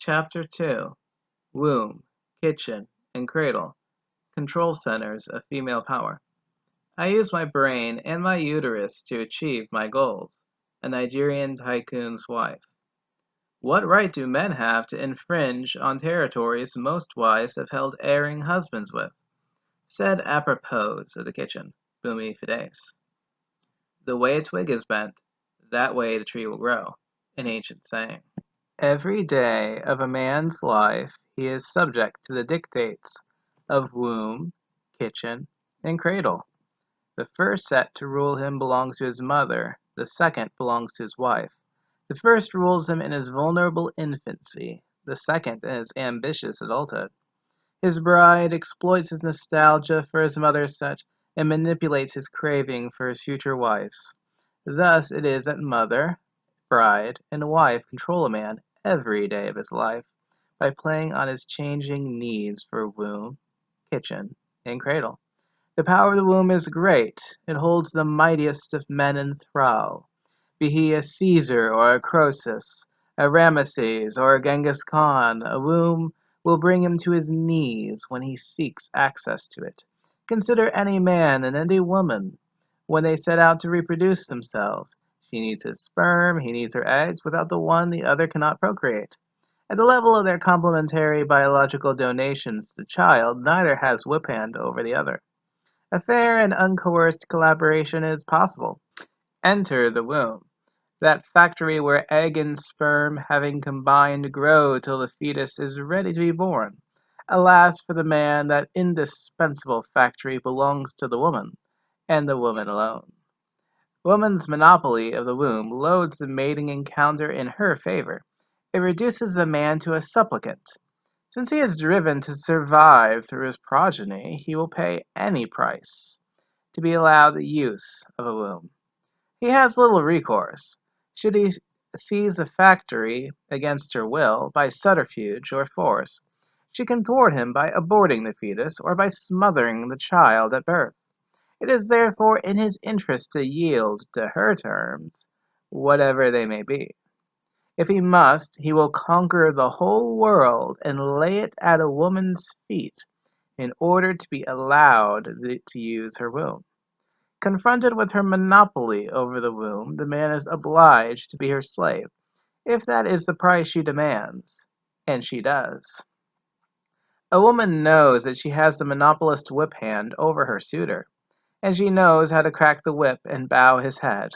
Chapter 2: Womb, Kitchen, and Cradle, Control Centers of Female Power. I use my brain and my uterus to achieve my goals. A Nigerian tycoon's wife. What right do men have to infringe on territories most wives have held erring husbands with? Said apropos of the kitchen, Boomy Fides. The way a twig is bent, that way the tree will grow. An ancient saying. Every day of a man's life he is subject to the dictates of womb, kitchen, and cradle. The first set to rule him belongs to his mother, the second belongs to his wife. The first rules him in his vulnerable infancy, the second in his ambitious adulthood. His bride exploits his nostalgia for his mother's set and manipulates his craving for his future wife's. Thus it is that mother, bride, and wife control a man every day of his life by playing on his changing needs for womb, kitchen, and cradle. The power of the womb is great. It holds the mightiest of men in thrall. Be he a Caesar or a Croesus, a Ramesses or a Genghis Khan, a womb will bring him to his knees when he seeks access to it. Consider any man and any woman. When they set out to reproduce themselves, she needs his sperm, he needs her eggs. Without the one, the other cannot procreate. At the level of their complementary biological donations to child, neither has whip hand over the other. A fair and uncoerced collaboration is possible. Enter the womb, that factory where egg and sperm, having combined, grow till the fetus is ready to be born. Alas for the man, that indispensable factory belongs to the woman, and the woman alone. Woman's monopoly of the womb loads the mating encounter in her favor. It reduces the man to a supplicant. Since he is driven to survive through his progeny, he will pay any price to be allowed the use of a womb. He has little recourse. Should he seize a factory against her will, by subterfuge or force, she can thwart him by aborting the fetus or by smothering the child at birth. It is therefore in his interest to yield to her terms, whatever they may be. If he must, he will conquer the whole world and lay it at a woman's feet in order to be allowed to use her womb. Confronted with her monopoly over the womb, the man is obliged to be her slave, if that is the price she demands, and she does. A woman knows that she has the monopolist's whip hand over her suitor, and she knows how to crack the whip and bow his head.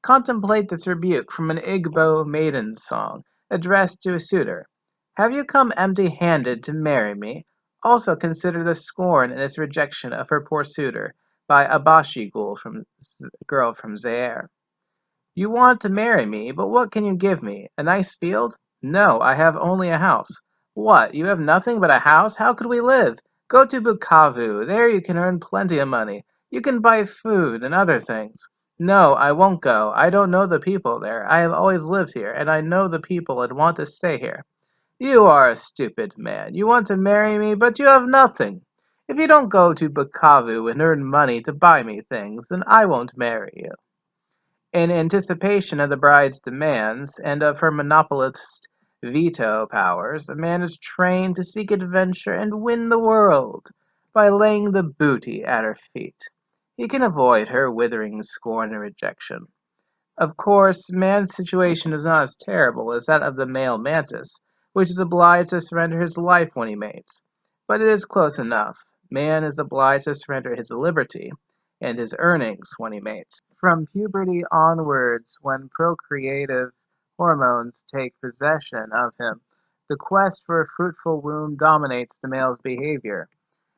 Contemplate this rebuke from an Igbo maiden's song, addressed to a suitor. Have you come empty-handed to marry me? Also consider the scorn in its rejection of her poor suitor by a Bashi girl from Zaire. You want to marry me, but what can you give me? A nice field? No, I have only a house. What, you have nothing but a house? How could we live? Go to Bukavu. There you can earn plenty of money. You can buy food and other things. No, I won't go. I don't know the people there. I have always lived here, and I know the people and want to stay here. You are a stupid man. You want to marry me, but you have nothing. If you don't go to Bukavu and earn money to buy me things, then I won't marry you. In anticipation of the bride's demands and of her monopolist's veto powers, a man is trained to seek adventure and win the world by laying the booty at her feet. He can avoid her withering scorn and rejection. Of course, man's situation is not as terrible as that of the male mantis, which is obliged to surrender his life when he mates. But it is close enough. Man is obliged to surrender his liberty and his earnings when he mates. From puberty onwards, when procreative hormones take possession of him, the quest for a fruitful womb dominates the male's behavior.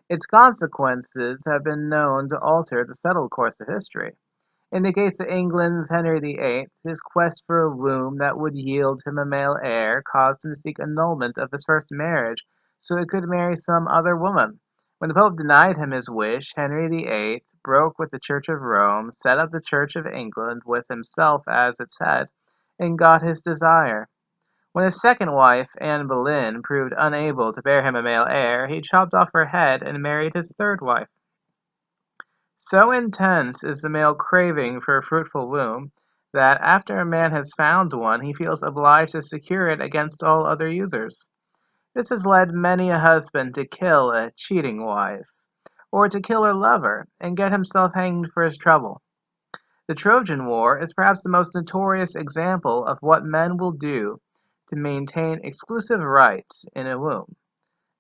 Its consequences have been known to alter the settled course of history. In the case of England's Henry VIII, his quest for a womb that would yield him a male heir caused him to seek annulment of his first marriage so he could marry some other woman. When the Pope denied him his wish, Henry VIII broke with the Church of Rome, set up the Church of England with himself as its head, and got his desire. When his second wife, Anne Boleyn, proved unable to bear him a male heir, he chopped off her head and married his third wife. So intense is the male craving for a fruitful womb that after a man has found one, he feels obliged to secure it against all other users. This has led many a husband to kill a cheating wife, or to kill her lover, and get himself hanged for his trouble. The Trojan War is perhaps the most notorious example of what men will do to maintain exclusive rights in a womb.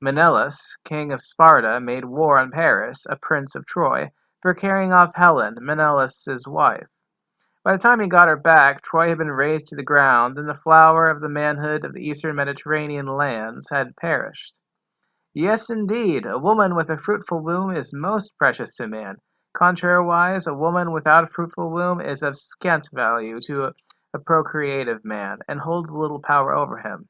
Menelaus, king of Sparta, made war on Paris, a prince of Troy, for carrying off Helen, Menelaus's wife. By the time he got her back, Troy had been razed to the ground, and the flower of the manhood of the eastern Mediterranean lands had perished. Yes, indeed, a woman with a fruitful womb is most precious to man. Contrariwise, a woman without a fruitful womb is of scant value to a procreative man, and holds little power over him.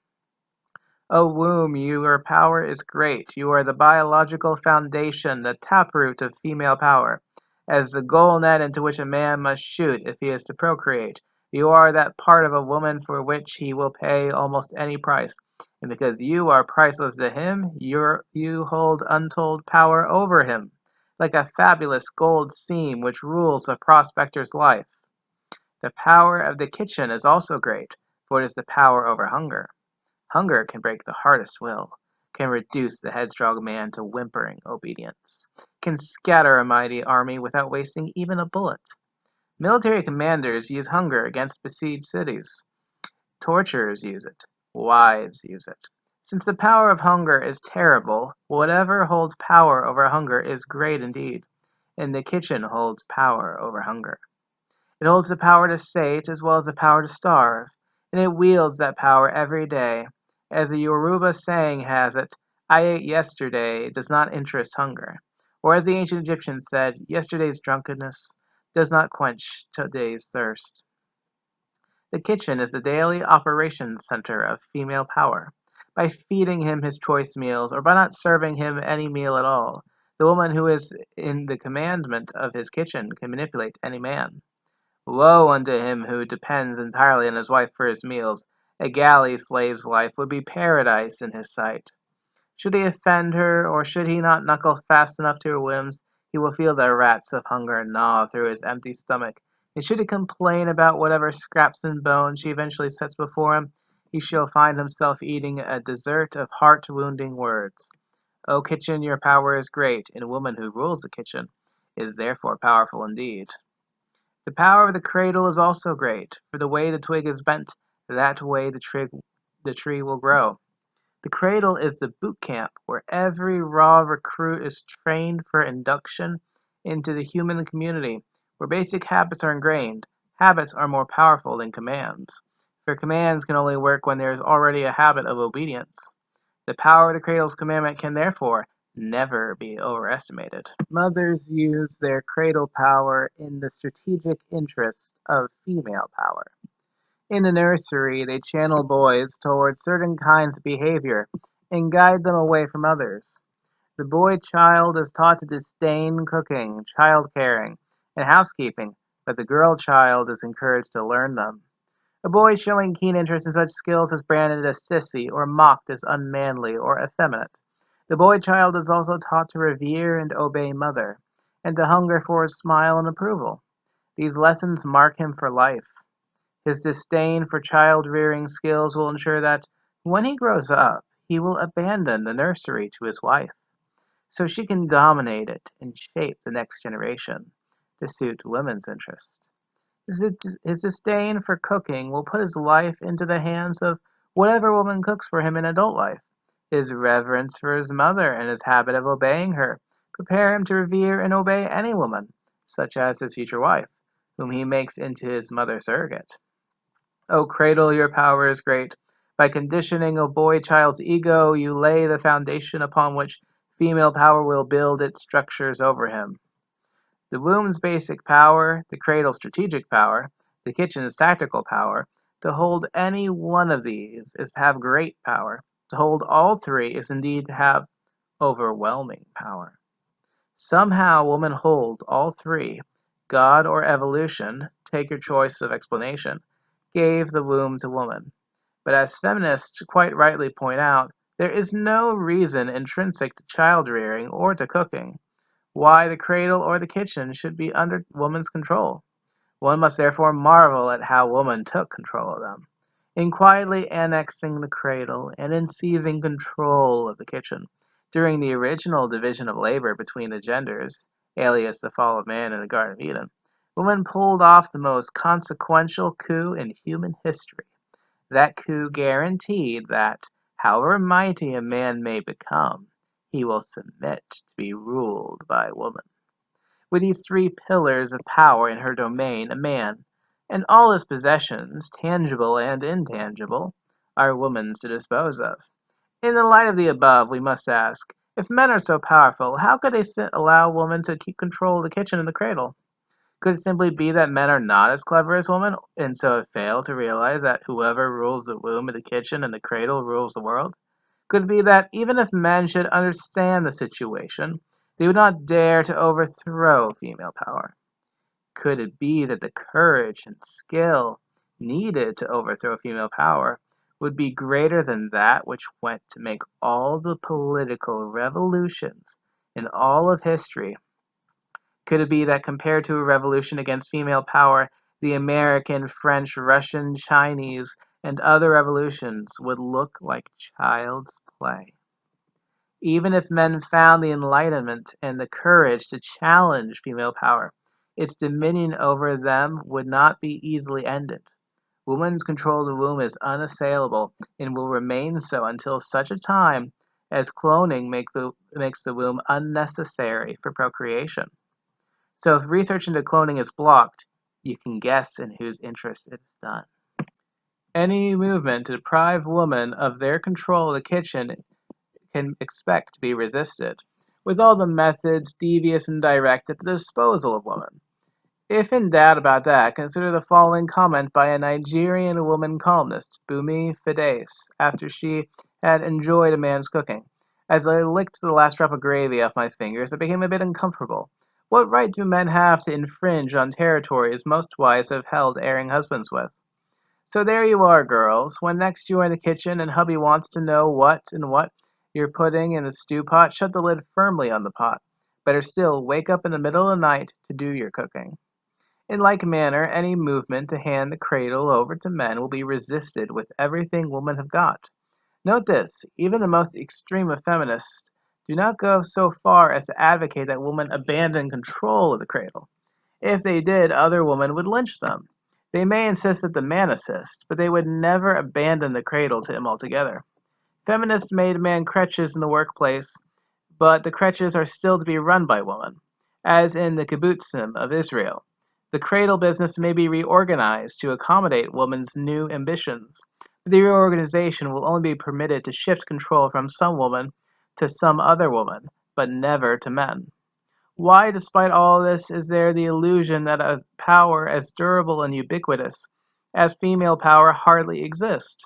O womb, your power is great. You are the biological foundation, the taproot of female power. As the goal net into which a man must shoot if he is to procreate, you are that part of a woman for which he will pay almost any price. And because you are priceless to him, you hold untold power over him, like a fabulous gold seam which rules a prospector's life. The power of the kitchen is also great, for it is the power over hunger. Hunger can break the hardest will, can reduce the headstrong man to whimpering obedience, can scatter a mighty army without wasting even a bullet. Military commanders use hunger against besieged cities. Torturers use it. Wives use it. Since the power of hunger is terrible, whatever holds power over hunger is great indeed, and the kitchen holds power over hunger. It holds the power to sate as well as the power to starve, and it wields that power every day. As a Yoruba saying has it, I ate yesterday does not interest hunger. Or as the ancient Egyptians said, yesterday's drunkenness does not quench today's thirst. The kitchen is the daily operations center of female power. By feeding him his choice meals, or by not serving him any meal at all, the woman who is in the commandment of his kitchen can manipulate any man. Woe unto him who depends entirely on his wife for his meals. A galley slave's life would be paradise in his sight. Should he offend her, or should he not knuckle fast enough to her whims, he will feel the rats of hunger gnaw through his empty stomach, and should he complain about whatever scraps and bones she eventually sets before him, he shall find himself eating a dessert of heart-wounding words. O kitchen, your power is great, and a woman who rules the kitchen is therefore powerful indeed. The power of the cradle is also great, for the way the twig is bent, that way the tree will grow. The cradle is the boot camp where every raw recruit is trained for induction into the human community, where basic habits are ingrained. Habits are more powerful than commands, for commands can only work when there is already a habit of obedience. The power of the cradle's commandment can therefore never be overestimated. Mothers use their cradle power in the strategic interest of female power. In the nursery, they channel boys towards certain kinds of behavior and guide them away from others. The boy child is taught to disdain cooking, child caring, and housekeeping, but the girl child is encouraged to learn them. A boy showing keen interest in such skills is branded as sissy or mocked as unmanly or effeminate. The boy child is also taught to revere and obey mother, and to hunger for his smile and approval. These lessons mark him for life. His disdain for child-rearing skills will ensure that, when he grows up, he will abandon the nursery to his wife, so she can dominate it and shape the next generation to suit women's interests. His disdain for cooking will put his life into the hands of whatever woman cooks for him in adult life. His reverence for his mother and his habit of obeying her prepare him to revere and obey any woman, such as his future wife, whom he makes into his mother surrogate. O cradle, your power is great. By conditioning a boy child's ego, you lay the foundation upon which female power will build its structures over him. The womb's basic power, the cradle's strategic power, the kitchen's tactical power. To hold any one of these is to have great power. To hold all three is indeed to have overwhelming power. Somehow woman holds all three. God or evolution, take your choice of explanation, gave the womb to woman. But as feminists quite rightly point out, there is no reason intrinsic to child rearing or to cooking why the cradle or the kitchen should be under woman's control. One must therefore marvel at how woman took control of them, in quietly annexing the cradle and in seizing control of the kitchen. During the original division of labor between the genders, alias the fall of man in the Garden of Eden, woman pulled off the most consequential coup in human history. That coup guaranteed that, however mighty a man may become, he will submit to be ruled by woman. With these three pillars of power in her domain, a man, and all his possessions, tangible and intangible, are woman's to dispose of. In the light of the above, we must ask, if men are so powerful, how could they allow woman to keep control of the kitchen and the cradle? Could it simply be that men are not as clever as women, and so have failed to realize that whoever rules the womb and the kitchen and the cradle rules the world? Could it be that even if men should understand the situation, they would not dare to overthrow female power? Could it be that the courage and skill needed to overthrow female power would be greater than that which went to make all the political revolutions in all of history? Could it be that compared to a revolution against female power, the American, French, Russian, Chinese, and other revolutions would look like child's play? Even if men found the enlightenment and the courage to challenge female power, its dominion over them would not be easily ended. Woman's control of the womb is unassailable and will remain so until such a time as cloning makes the womb unnecessary for procreation. So if research into cloning is blocked, you can guess in whose interest it is done. Any movement to deprive women of their control of the kitchen can expect to be resisted, with all the methods, devious and direct, at the disposal of women. If in doubt about that, consider the following comment by a Nigerian woman columnist, Bumi Fides, after she had enjoyed a man's cooking. As I licked the last drop of gravy off my fingers, I became a bit uncomfortable. What right do men have to infringe on territories most wives have held erring husbands with? So there you are, girls. When next you are in the kitchen and hubby wants to know what you're putting in the stew pot, shut the lid firmly on the pot. Better still, wake up in the middle of the night to do your cooking. In like manner, any movement to hand the cradle over to men will be resisted with everything women have got. Note this, even the most extreme of feminists do not go so far as to advocate that women abandon control of the cradle. If they did, other women would lynch them. They may insist that the man assist, but they would never abandon the cradle to him altogether. Feminists may demand crutches in the workplace, but the crutches are still to be run by women, as in the kibbutzim of Israel. The cradle business may be reorganized to accommodate women's new ambitions, but the reorganization will only be permitted to shift control from some woman to some other woman, but never to men. Why, despite all this, is there the illusion that a power as durable and ubiquitous as female power hardly exists?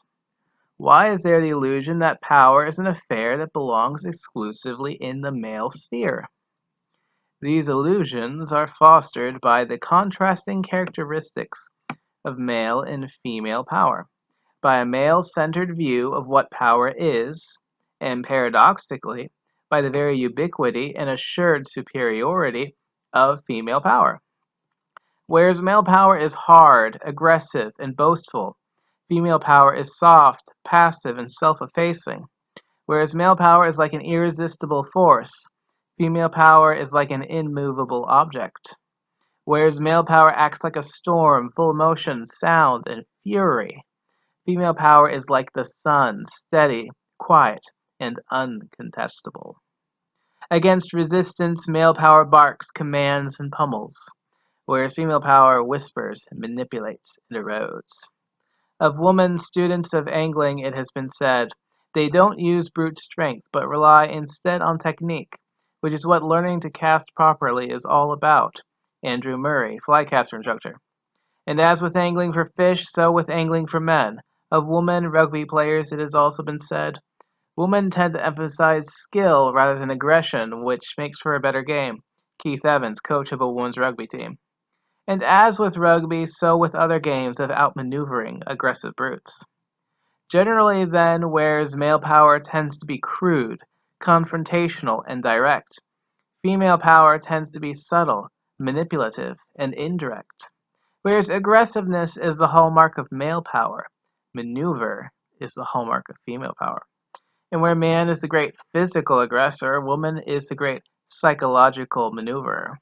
Why is there the illusion that power is an affair that belongs exclusively in the male sphere? These illusions are fostered by the contrasting characteristics of male and female power, by a male-centered view of what power is, and paradoxically, by the very ubiquity and assured superiority of female power. Whereas male power is hard, aggressive, and boastful, female power is soft, passive, and self-effacing. Whereas male power is like an irresistible force, female power is like an immovable object. Whereas male power acts like a storm, full of motion, sound, and fury, female power is like the sun, steady, quiet, and uncontestable. Against resistance, male power barks, commands, and pummels, whereas female power whispers, manipulates, and erodes. Of women students of angling, it has been said, they don't use brute strength, but rely instead on technique, which is what learning to cast properly is all about. Andrew Murray, flycaster instructor. And as with angling for fish, so with angling for men. Of women rugby players, it has also been said, women tend to emphasize skill rather than aggression, which makes for a better game. Keith Evans, coach of a women's rugby team. And as with rugby, so with other games of outmaneuvering aggressive brutes. Generally, then, whereas male power tends to be crude, confrontational, and direct, female power tends to be subtle, manipulative, and indirect. Whereas aggressiveness is the hallmark of male power, maneuver is the hallmark of female power. And where man is the great physical aggressor, woman is the great psychological maneuverer.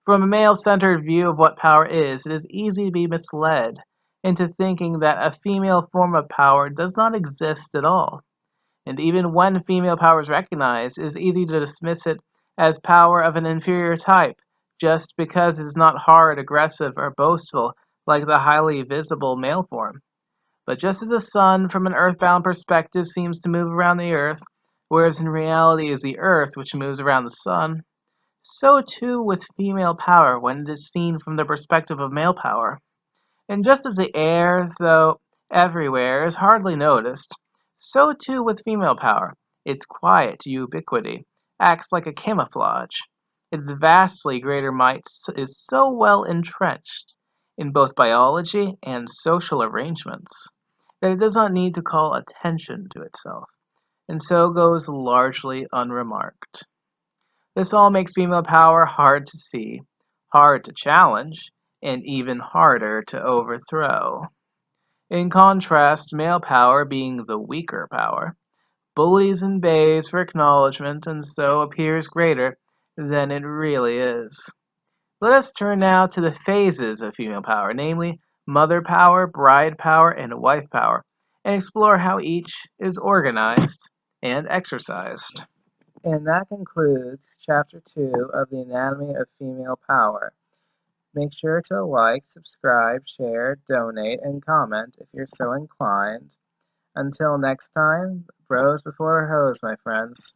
From a male-centered view of what power is, it is easy to be misled into thinking that a female form of power does not exist at all. And even when female power is recognized, it is easy to dismiss it as power of an inferior type, just because it is not hard, aggressive, or boastful like the highly visible male form. But just as the sun, from an earthbound perspective, seems to move around the earth, whereas in reality it is the earth which moves around the sun, so too with female power when it is seen from the perspective of male power. And just as the air, though everywhere, is hardly noticed, so too with female power. Its quiet ubiquity acts like a camouflage. Its vastly greater might is so well entrenched in both biology and social arrangements that it does not need to call attention to itself, and so goes largely unremarked. This all makes female power hard to see, hard to challenge, and even harder to overthrow. In contrast, male power, being the weaker power, bullies and bays for acknowledgement and so appears greater than it really is. Let us turn now to the phases of female power, namely mother power, bride power, and wife power, and explore how each is organized and exercised. And that concludes Chapter 2 of the Anatomy of Female Power. Make sure to like, subscribe, share, donate, and comment if you're so inclined. Until next time, bros before hoes, my friends.